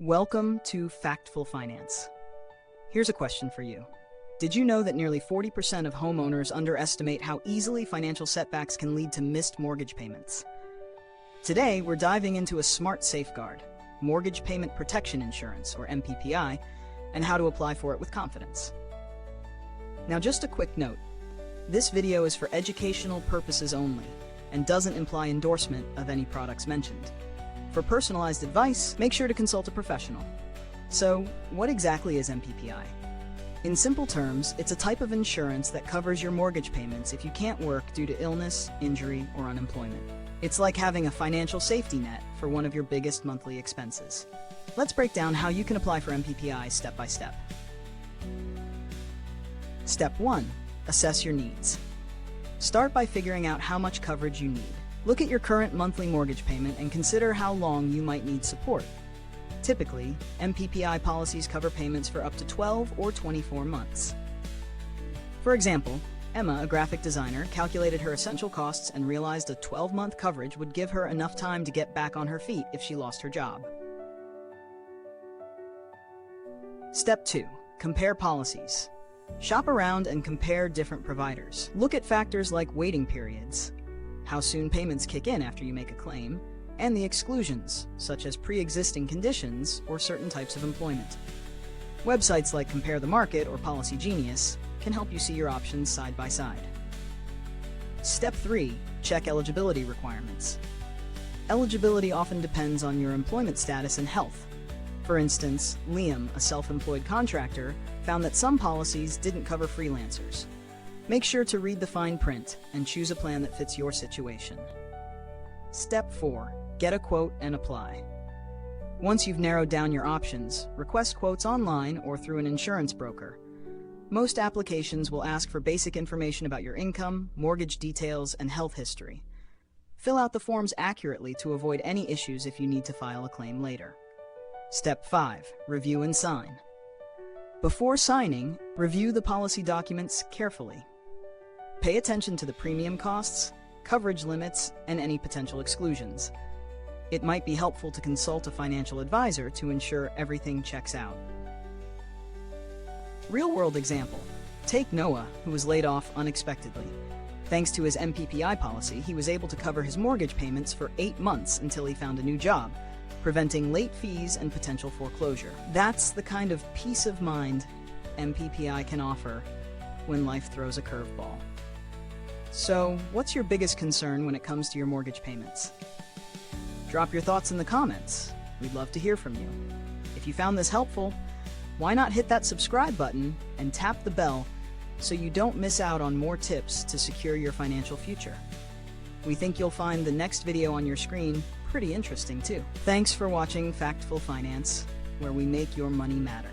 Welcome to Factful Finance. Here's a question for you. Did you know that nearly 40% of homeowners underestimate how easily financial setbacks can lead to missed mortgage payments? Today, we're diving into a smart safeguard, mortgage payment protection insurance, or MPPI, and how to apply for it with confidence. Now, just a quick note. This video is for educational purposes only and doesn't imply endorsement of any products mentioned. For personalized advice, make sure to consult a professional. So, what exactly is MPPI? In simple terms, it's a type of insurance that covers your mortgage payments if you can't work due to illness, injury, or unemployment. It's like having a financial safety net for one of your biggest monthly expenses. Let's break down how you can apply for MPPI step by step. Step 1. Assess your needs. Start by figuring out how much coverage you need. Look at your current monthly mortgage payment and consider how long you might need support. Typically, MPPI policies cover payments for up to 12 or 24 months. For example, Emma, a graphic designer, calculated her essential costs and realized a 12-month coverage would give her enough time to get back on her feet if she lost her job. Step 2. Compare policies. Shop around and compare different providers. Look at factors like waiting periods, how soon payments kick in after you make a claim, and the exclusions, such as pre-existing conditions or certain types of employment. Websites like Compare the Market or Policy Genius can help you see your options side by side. Step 3. Check eligibility requirements. Eligibility often depends on your employment status and health. For instance, Liam, a self-employed contractor, found that some policies didn't cover freelancers. Make sure to read the fine print and choose a plan that fits your situation. Step 4. Get a quote and apply. Once you've narrowed down your options, request quotes online or through an insurance broker. Most applications will ask for basic information about your income, mortgage details, and health history. Fill out the forms accurately to avoid any issues if you need to file a claim later. Step 5. Review and sign. Before signing, review the policy documents carefully. Pay attention to the premium costs, coverage limits, and any potential exclusions. It might be helpful to consult a financial advisor to ensure everything checks out. Real-world example. Take Noah, who was laid off unexpectedly. Thanks to his MPPI policy, he was able to cover his mortgage payments for 8 months until he found a new job, preventing late fees and potential foreclosure. That's the kind of peace of mind MPPI can offer when life throws a curveball. So, what's your biggest concern when it comes to your mortgage payments? Drop your thoughts in the comments. We'd love to hear from you. If you found this helpful, why not hit that subscribe button and tap the bell so you don't miss out on more tips to secure your financial future. We think you'll find the next video on your screen pretty interesting too. Thanks for watching Factful Finance, where we make your money matter.